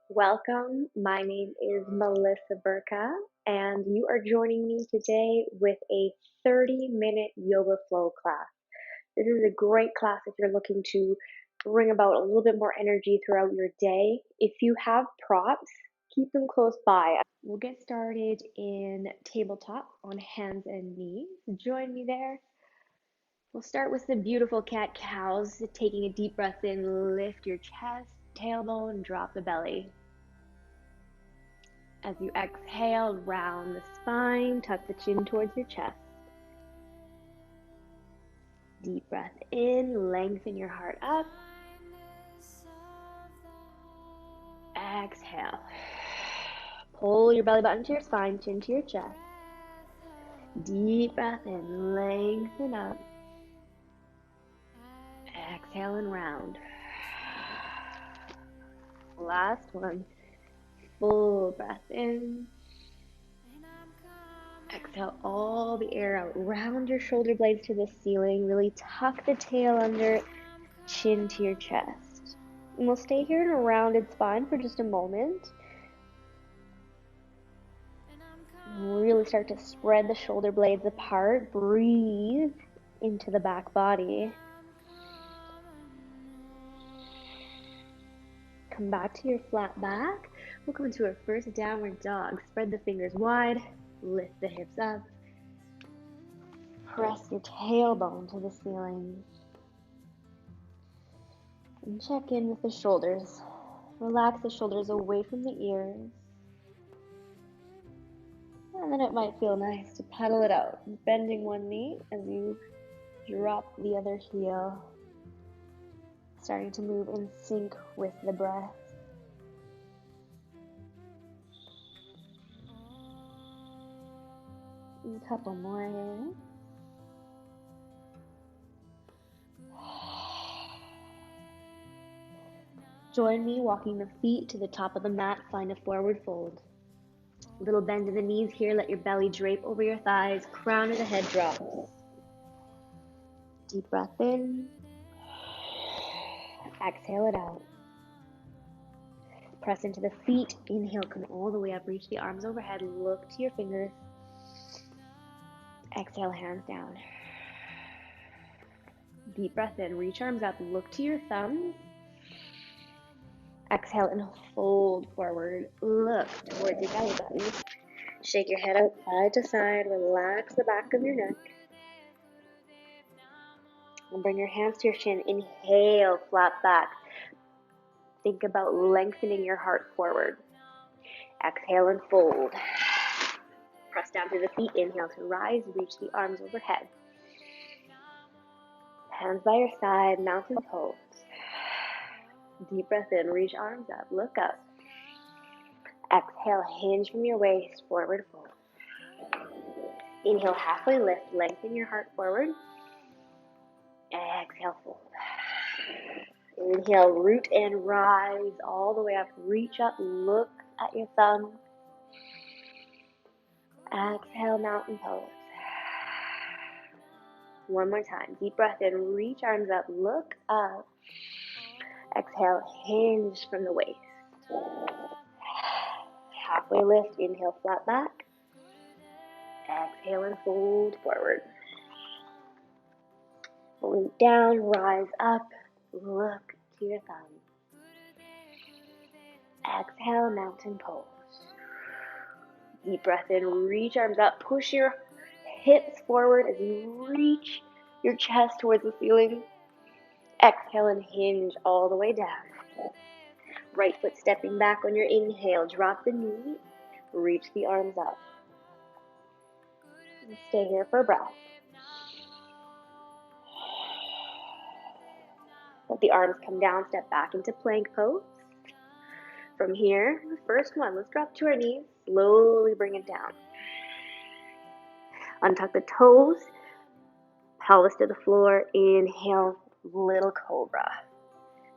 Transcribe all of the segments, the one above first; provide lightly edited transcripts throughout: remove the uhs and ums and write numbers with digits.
Welcome. My name is Melissa Byrka, and you are joining me today with a 30-minute yoga flow class. This is a great class if you're looking to bring about a little bit more energy throughout your day. If you have props, keep them close by. We'll get started in tabletop on hands and knees. Join me there. We'll start with the beautiful cat-cows. Taking a deep breath in, lift your chest, tailbone, drop the belly. As you exhale, round the spine, tuck the chin towards your chest. Deep breath in, lengthen your heart up. Exhale. Pull your belly button to your spine, chin to your chest. Deep breath in, lengthen up. Exhale and round. Last one. Full breath in. Exhale all the air out. Round your shoulder blades to the ceiling. Really tuck the tail under, chin to your chest. And we'll stay here in a rounded spine for just a moment. Really start to spread the shoulder blades apart. Breathe into the back body. Come back to your flat back. We'll come into our first downward dog. Spread the fingers wide. Lift the hips up. Press your tailbone to the ceiling. And check in with the shoulders. Relax the shoulders away from the ears. And then it might feel nice to pedal it out, bending one knee as you drop the other heel. Starting to move in sync with the breath. A couple more here. Join me walking the feet to the top of the mat. Find a forward fold. Little bend in the knees here. Let your belly drape over your thighs. Crown of the head drops. Deep breath in. Exhale it out. Press into the feet. Inhale, come all the way up. Reach the arms overhead. Look to your fingers. Exhale, hands down. Deep breath in. Reach arms up. Look to your thumbs. Exhale and fold forward. Look towards your belly button. Shake your head out side to side. Relax the back of your neck. And bring your hands to your chin. Inhale, flat back. Think about lengthening your heart forward. Exhale and fold. Press down to the feet. Inhale to rise. Reach the arms overhead. Hands by your side. Mountain pose. Deep breath in. Reach arms up. Look up. Exhale. Hinge from your waist. Forward fold. Inhale. Halfway lift. Lengthen your heart forward. Exhale. Fold. Inhale. Root and rise all the way up. Reach up. Look at your thumb. Exhale. Mountain pose. One more time. Deep breath in. Reach arms up. Look up. Exhale. Hinge from the waist. Halfway lift. Inhale. Flat back. Exhale and fold forward. Root down. Rise up. Look to your thumb. Exhale. Mountain pose. Deep breath in. Reach arms up. Push your hips forward as you reach your chest towards the ceiling. Exhale and hinge all the way down. Right foot stepping back on your inhale. Drop the knee. Reach the arms up. And stay here for a breath. Let the arms come down. Step back into plank pose. From here, the first one, let's drop to our knees. Slowly bring it down. Untuck the toes. Pelvis to the floor. Inhale, little cobra.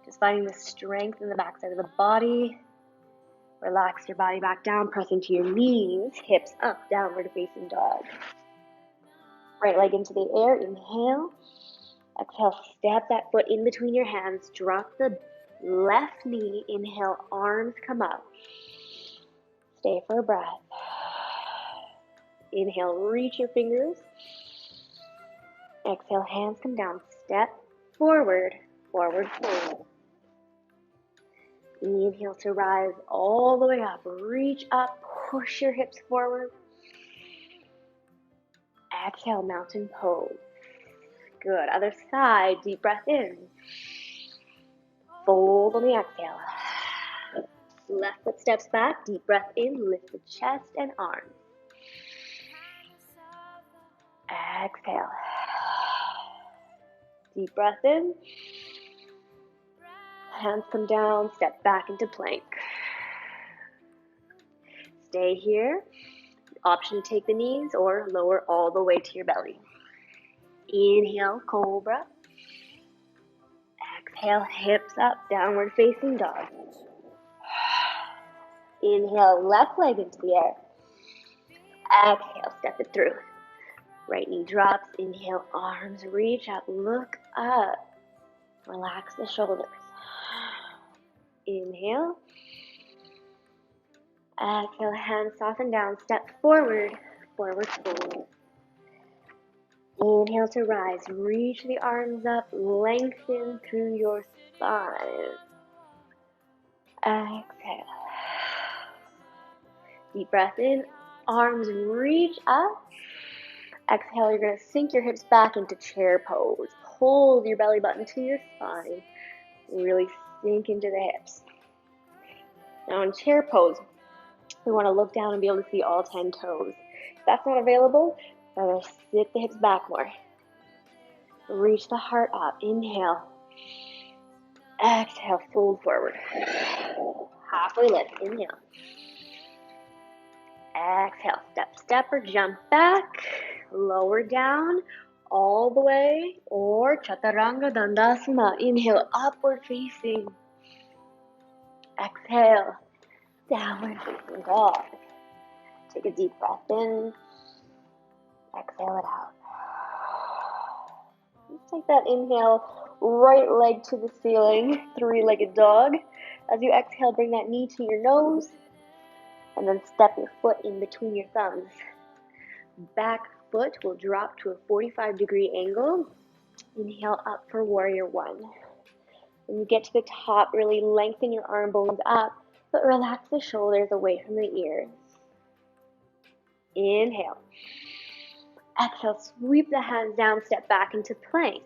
Just finding the strength in the backside of the body. Relax your body back down. Press into your knees. Hips up, downward facing dog. Right leg into the air. Inhale. Exhale. Step that foot in between your hands. Drop the Left knee, inhale, arms come up. Stay for a breath. Inhale, reach your fingers. Exhale, hands come down. Step forward, forward fold. Inhale to rise all the way up. Reach up, push your hips forward. Exhale, mountain pose. Good. Other side, deep breath in. Fold on the exhale. Left foot steps back, deep breath in, lift the chest and arms. Exhale. Deep breath in. Hands come down, step back into plank. Stay here. Option to take the knees or lower all the way to your belly. Inhale, cobra. Exhale, hips up, downward facing dog. Inhale, left leg into the air. Exhale, step it through. Right knee drops. Inhale, arms reach up, look up. Relax the shoulders. Inhale. Exhale, hands soften down, step forward, forward fold. Inhale to rise, reach the arms up, lengthen through your spine. Exhale. Deep breath in, arms reach up. Exhale, you're going to sink your hips back into chair pose. Hold your belly button to your spine. Really sink into the hips. Now in chair pose, we want to look down and be able to see all 10 toes. If that's not available, we're going to sit the hips back more. Reach the heart up. Inhale. Exhale, fold forward. Halfway lift. Inhale. Exhale, step or jump back. Lower down all the way, or Chaturanga Dandasana. Inhale, upward facing. Exhale, downward facing dog. Take a deep breath in. Exhale it out. Just take that inhale, right leg to the ceiling, three-legged dog. As you exhale, bring that knee to your nose, and then step your foot in between your thumbs. Back foot will drop to a 45-degree angle. Inhale up for warrior one. When you get to the top, really lengthen your arm bones up, but relax the shoulders away from the ears. Inhale. Exhale, sweep the hands down, step back into plank.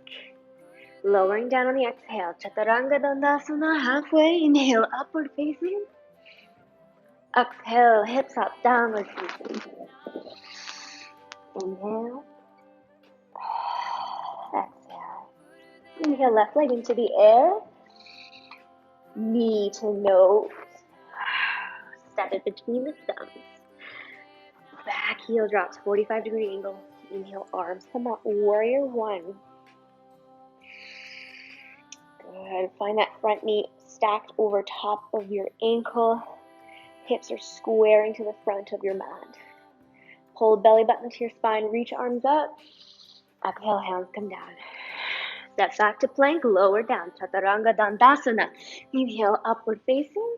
Lowering down on the exhale, Chaturanga Dandasana, halfway. Inhale, upward facing. Exhale, hips up, downward facing. Inhale. Exhale. Inhale, left leg into the air. Knee to nose. Step it between the thumbs. Back heel drops, 45-degree angle. Inhale, arms come up, warrior one. Good. Find that front knee stacked over top of your ankle. Hips are squaring to the front of your mat. Pull belly button to your spine, reach arms up. Exhale, hands come down. Step back to plank, lower down, Chaturanga Dandasana. Inhale, upward facing.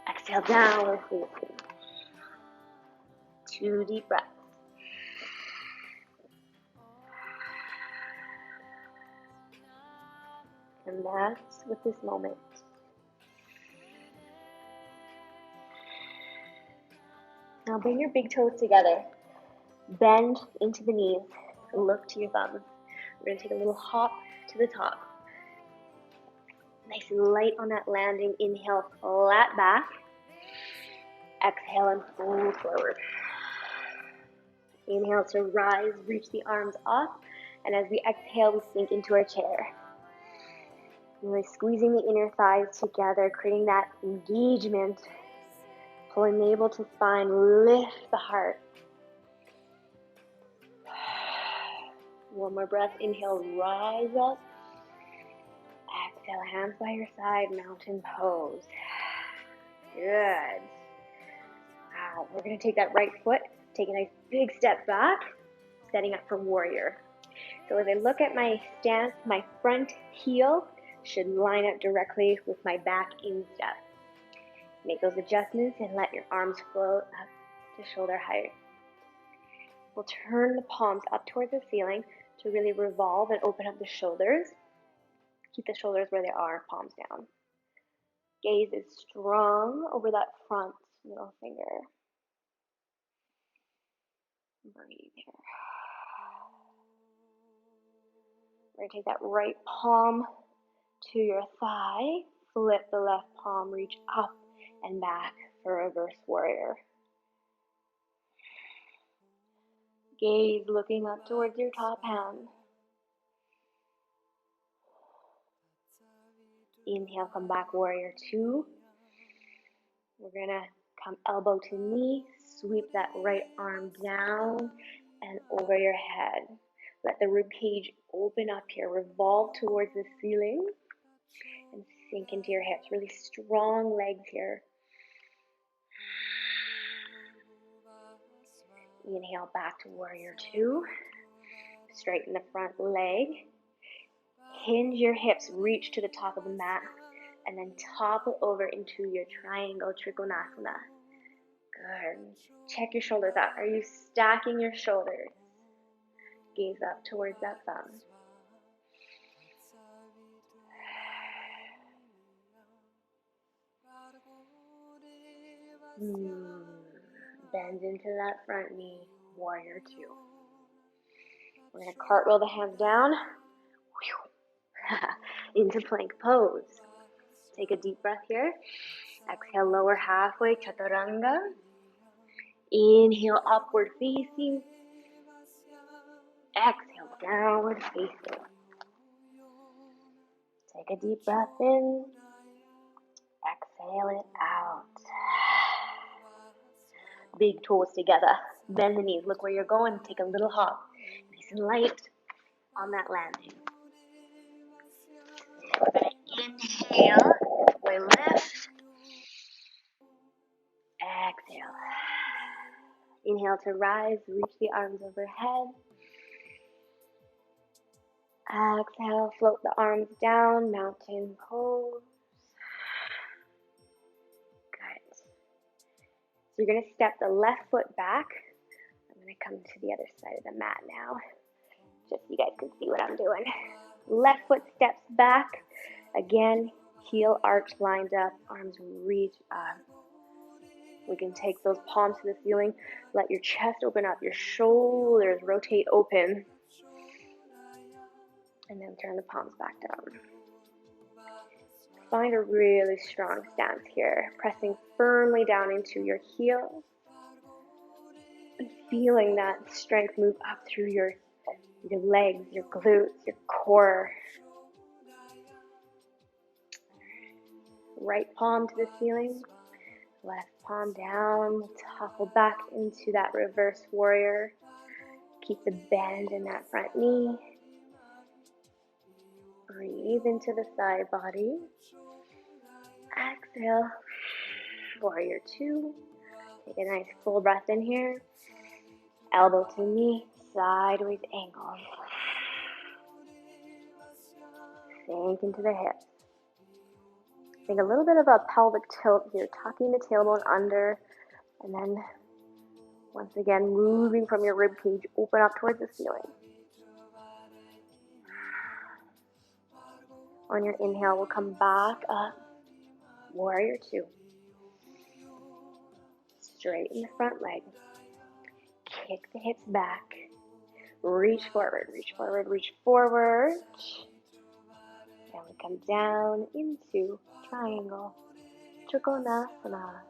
Exhale, downward facing. 2 deep breaths. And that's with this moment. Now bring your big toes together. Bend into the knees. Look to your thumbs. We're going to take a little hop to the top. Nice and light on that landing. Inhale, flat back. Exhale and fold forward. Inhale to rise, reach the arms up. And as we exhale, we sink into our chair. Really squeezing the inner thighs together, creating that engagement. Pulling navel to spine, lift the heart. One more breath. Inhale, rise up. Exhale, hands by your side, mountain pose. Good. Wow, we're going to take that right foot, take a nice big step back, setting up for warrior. So as I look at my stance, my front heel should line up directly with my back instep. Make those adjustments and let your arms float up to shoulder height. We'll turn the palms up towards the ceiling to really revolve and open up the shoulders. Keep the shoulders where they are, palms down. Gaze is strong over that front middle finger. Breathe here. We're going to take that right palm to your thigh. Flip the left palm, reach up and back for reverse warrior. Gaze looking up towards your top hand. Inhale, come back, warrior two. We're gonna come elbow to knee, sweep that right arm down and over your head. Let the rib cage open up here, revolve towards the ceiling and sink into your hips. Really strong legs here. Inhale, back to warrior two. Straighten the front leg. Hinge your hips, reach to the top of the mat, and then topple over into your triangle trikonasana. Good. Check your shoulders out. Are you stacking your shoulders? Gaze up towards that thumb. Bend into that front knee, warrior two. We're going to cartwheel the hands down into plank pose. Take a deep breath here. Exhale, lower halfway, chaturanga. Inhale, upward facing. Exhale, downward facing. Take a deep breath in. Exhale it out. Big toes together. Bend the knees. Look where you're going. Take a little hop. Nice and light on that landing. We're going to inhale. We lift. Exhale. Inhale to rise. Reach the arms overhead. Exhale. Float the arms down. Mountain pose. Good. So you're going to step the left foot back. I'm going to come to the other side of the mat now, just so you guys can see what I'm doing. Left foot steps back. Again, heel arch lined up, arms reach up. We can take those palms to the ceiling. Let your chest open up, your shoulders rotate open. And then turn the palms back down. Find a really strong stance here, pressing firmly down into your heels. And feeling that strength move up through your legs, your glutes, your core. Right palm to the ceiling, left palm down, topple back into that reverse warrior. Keep the bend in that front knee. Breathe into the side body. Exhale, warrior two. Take a nice full breath in here. Elbow to knee, sideways angle. Sink into the hips. Take a little bit of a pelvic tilt here, tucking the tailbone under, and then once again moving from your rib cage, open up towards the ceiling. On your inhale, we'll come back up, warrior two. Straighten the front leg. Kick the hips back. Reach forward, reach forward, reach forward. And we come down into triangle trikonasana.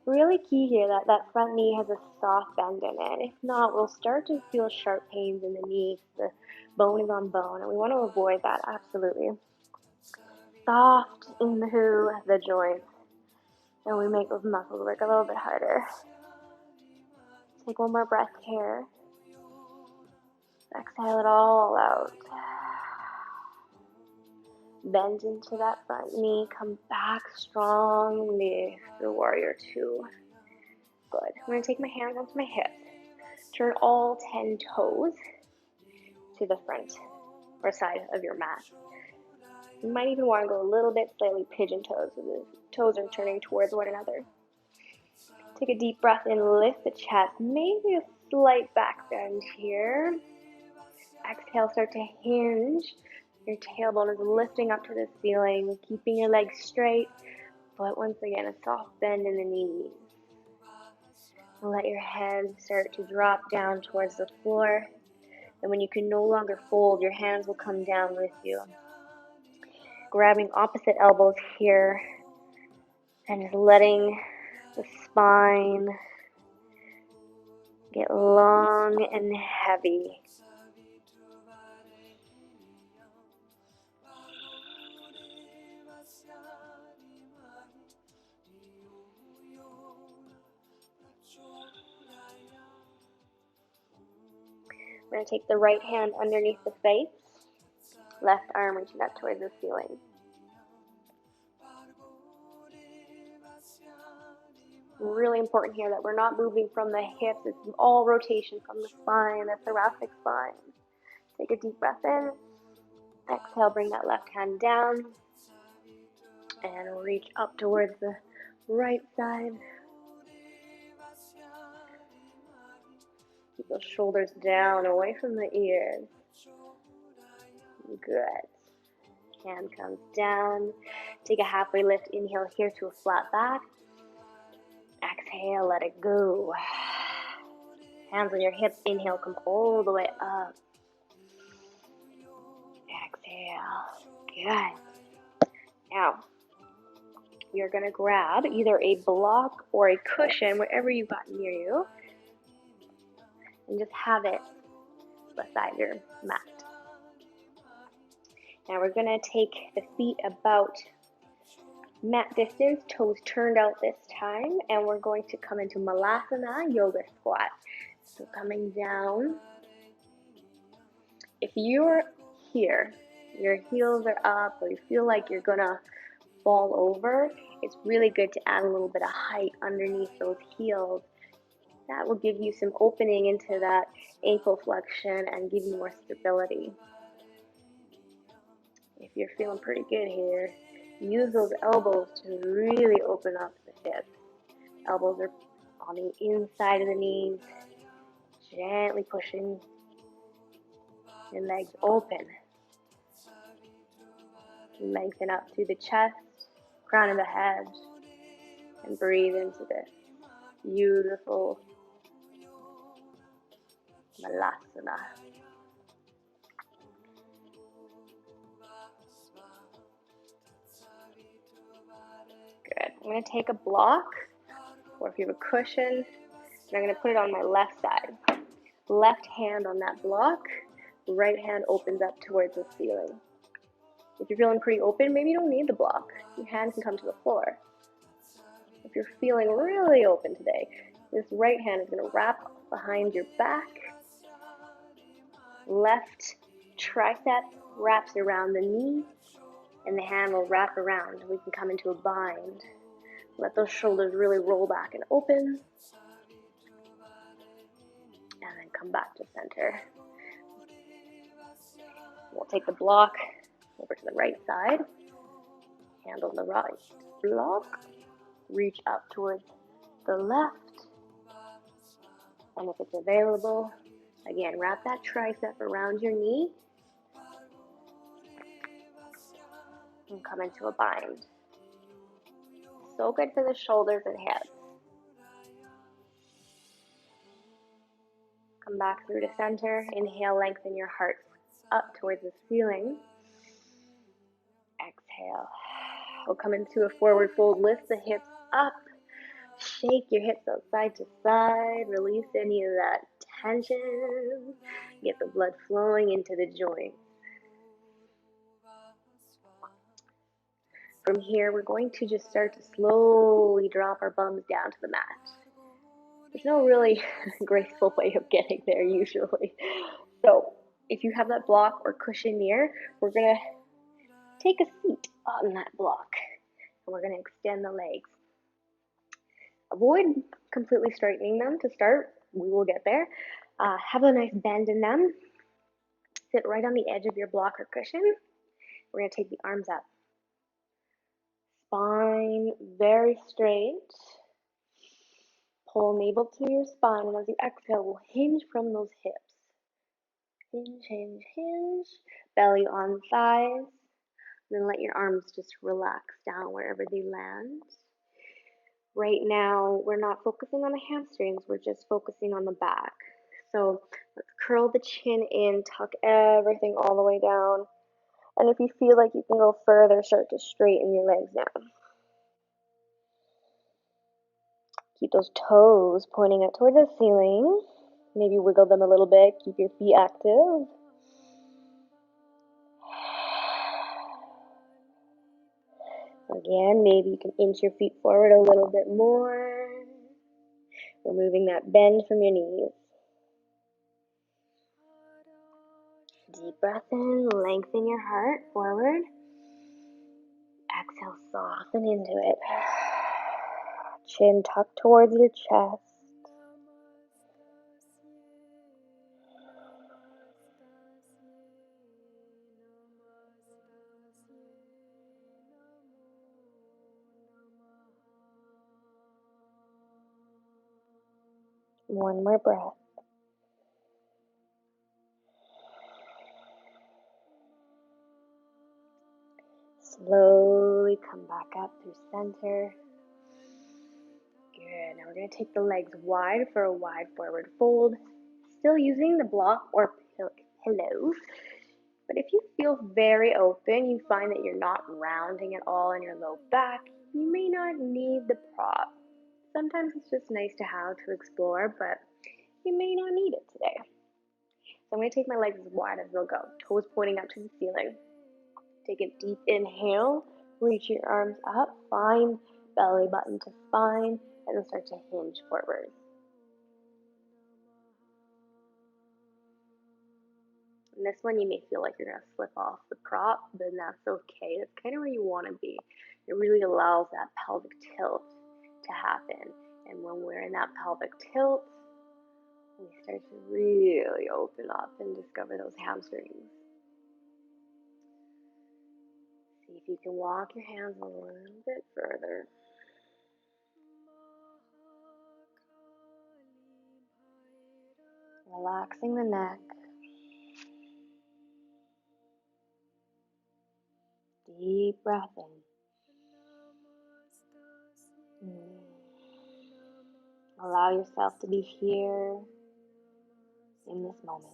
Really key here that front knee has a soft bend in it. If not, we'll start to feel sharp pains in the knees. The bone is on bone, and we want to avoid that, absolutely. Soft into the joints, and we make those muscles work a little bit harder. Take one more breath here. Exhale it all out. Bend into that front knee. Come back strongly for warrior two. Good. I'm going to take my hands onto my hips. Turn all 10 toes to the front or side of your mat. You might even want to go a little bit slightly pigeon toes, so the toes are turning towards one another. Take a deep breath in, lift the chest, maybe a slight back bend here. Exhale, start to hinge. Your tailbone is lifting up to the ceiling, keeping your legs straight, but once again, a soft bend in the knees. Let your hands start to drop down towards the floor, and when you can no longer fold, your hands will come down with you. Grabbing opposite elbows here, and just letting the spine get long and heavy. We're going to take the right hand underneath the face, left arm reaching up towards the ceiling. Really important here that we're not moving from the hips. It's all rotation from the spine, the thoracic spine. Take a deep breath in. Exhale, bring that left hand down. And reach up towards the right side. Keep those shoulders down, away from the ears. Good. Hand comes down. Take a halfway lift. Inhale here to a flat back. Exhale, let it go. Hands on your hips. Inhale, come all the way up. Exhale. Good. Now, you're going to grab either a block or a cushion, wherever you got near you, and just have it beside your mat. Now we're going to take the feet about mat distance, toes turned out this time, and we're going to come into Malasana Yoga Squat. So coming down. If you're here, your heels are up, or you feel like you're going to fall over, it's really good to add a little bit of height underneath those heels. That will give you some opening into that ankle flexion and give you more stability. If you're feeling pretty good here, use those elbows to really open up the hips. Elbows are on the inside of the knees, gently pushing your legs open. Lengthen up through the chest, crown of the head, and breathe into this beautiful Malasana. Good. I'm going to take a block, or if you have a cushion, and I'm going to put it on my left side. Left hand on that block, right hand opens up towards the ceiling. If you're feeling pretty open, maybe you don't need the block. Your hand can come to the floor. If you're feeling really open today, this right hand is going to wrap behind your back. Left tricep wraps around the knee, and the hand will wrap around. We can come into a bind. Let those shoulders really roll back and open. And then come back to center. We'll take the block over to the right side. Hand on the right block. Reach up towards the left. And if it's available, again, wrap that tricep around your knee. And come into a bind. So good for the shoulders and hips. Come back through to center. Inhale, lengthen your heart up towards the ceiling. Exhale. We'll come into a forward fold. Lift the hips up. Shake your hips out side to side. Release any of that tension. Get the blood flowing into the joints. From here, we're going to just start to slowly drop our bums down to the mat. There's no really graceful way of getting there usually. So if you have that block or cushion near, we're going to take a seat on that block. And we're going to extend the legs. Avoid completely straightening them to start. We will get there. Have a nice bend in them. Sit right on the edge of your block or cushion. We're going to take the arms up. Spine very straight. Pull navel to your spine, and as you exhale, we'll hinge from those hips. Hinge, hinge, hinge. Belly on thighs. Then let your arms just relax down wherever they land. Right now, we're not focusing on the hamstrings, we're just focusing on the back. So let's curl the chin in, tuck everything all the way down. And if you feel like you can go further, start to straighten your legs down. Keep those toes pointing out towards the ceiling. Maybe wiggle them a little bit, keep your feet active. Again, maybe you can inch your feet forward a little bit more. Removing that bend from your knees. Deep breath in, lengthen your heart forward. Exhale, soften into it. Chin tucked towards your chest. One more breath. Slowly come back up through center. Good. Now we're going to take the legs wide for a wide forward fold. Still using the block or pillows. But if you feel very open, you find that you're not rounding at all in your low back, you may not need the prop. Sometimes it's just nice to have to explore, but you may not need it today. So I'm going to take my legs as wide as they'll go, toes pointing up to the ceiling. Take a deep inhale, reach your arms up, find belly button to spine, and then start to hinge forward. And this one you may feel like you're going to slip off the prop, but that's okay. That's kind of where you want to be. It really allows that pelvic tilt to happen. And when we're in that pelvic tilt, we start to really open up and discover those hamstrings. See if you can walk your hands a little bit further. Relaxing the neck. Deep breath in. Allow yourself to be here in this moment.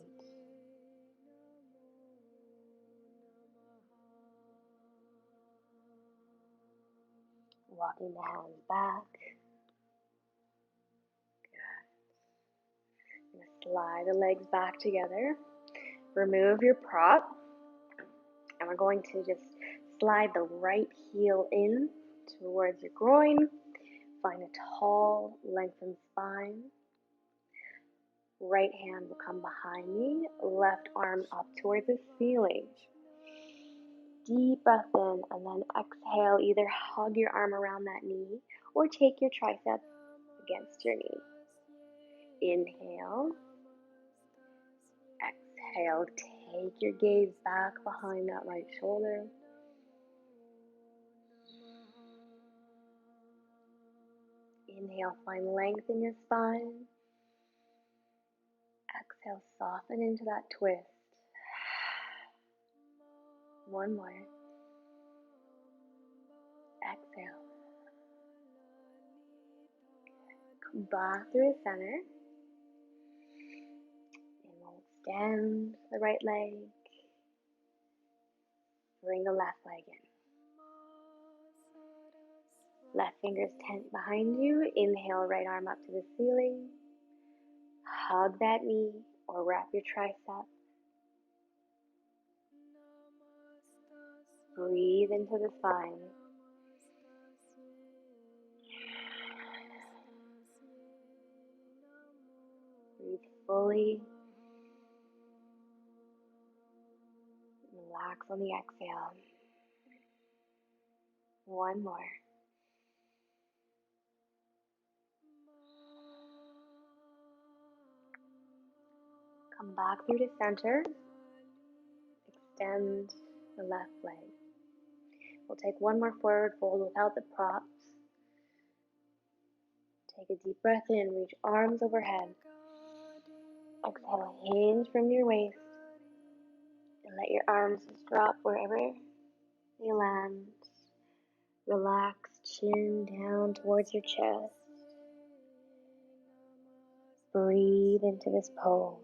Walking the hands back. Good. Slide the legs back together. Remove your prop. And we're going to just slide the right heel in towards your groin. Find a tall, lengthened spine. Right hand will come behind me. Left arm up towards the ceiling. Deep breath in and then exhale. Either hug your arm around that knee or take your tricep against your knee. Inhale. Exhale. Take your gaze back behind that right shoulder. Inhale, find length in your spine. Exhale, soften into that twist. One more. Exhale. Come back through the center. And we'll extend the right leg. Bring the left leg in. Left fingers tent behind you. Inhale, right arm up to the ceiling. Hug that knee or wrap your tricep. Breathe into the spine. Breathe fully. Relax on the exhale. One more. Come back through the center. Extend the left leg. We'll take one more forward fold without the props. Take a deep breath in, reach arms overhead. Exhale, hinge from your waist. And let your arms just drop wherever they land. Relax, chin down towards your chest. Breathe into this pose.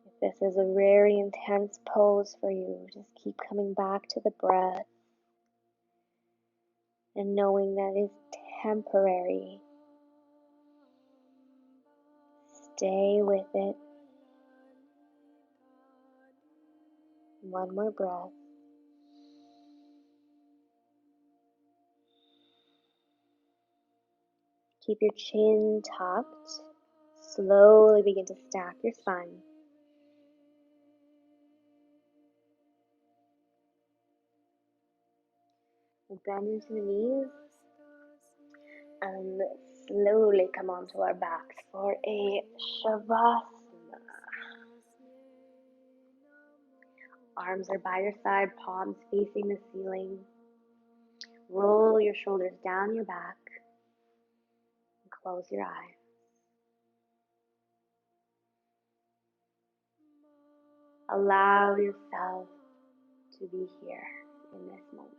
If this is a very intense pose for you, just keep coming back to the breath and knowing that it is temporary. Stay with it. One more breath. Keep your chin tucked. Slowly begin to stack your spine. We'll bend into the knees and slowly come onto our backs for a Shavasana. Arms are by your side, palms facing the ceiling. Roll your shoulders down your back and close your eyes. Allow yourself to be here in this moment.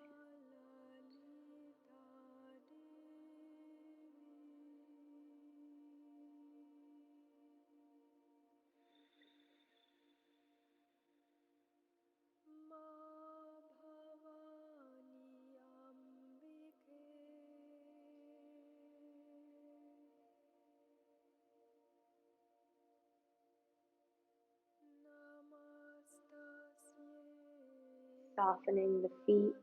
Softening the feet,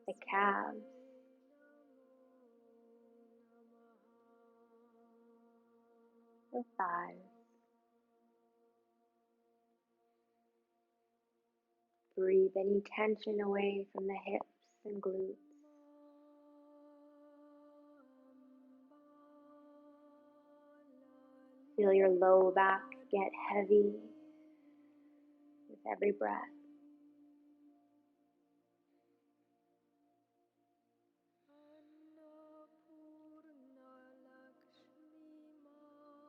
the calves, the thighs. Breathe any tension away from the hips and glutes. Feel your low back get heavy with every breath.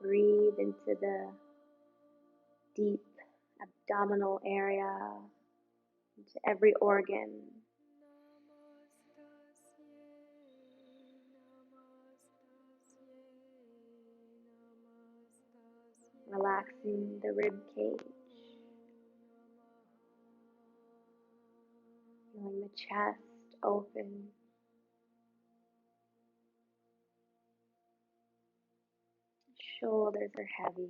Breathe into the deep abdominal area, into every organ. Relaxing the rib cage. Feeling the chest open. Shoulders are heavy.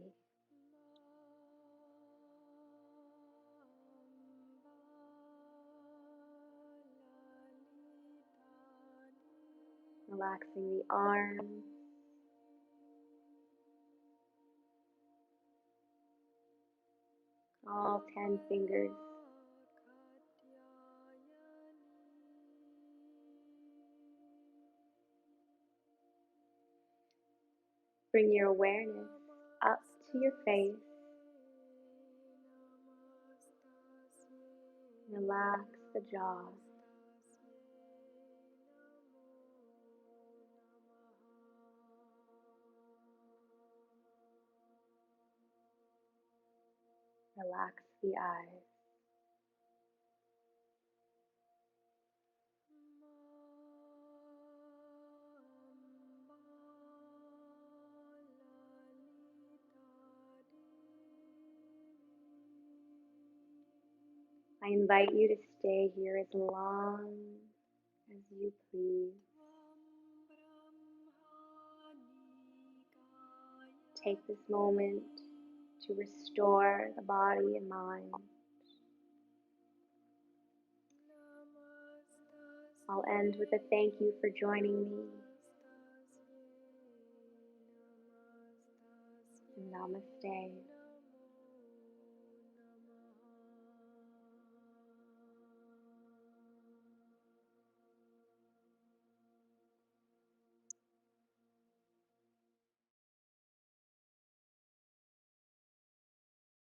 Relaxing the arms. All 10 fingers. Bring your awareness up to your face. Relax the jaw. Relax the eyes. I invite you to stay here as long as you please. Take this moment to restore the body and mind. I'll end with a thank you for joining me. Namaste.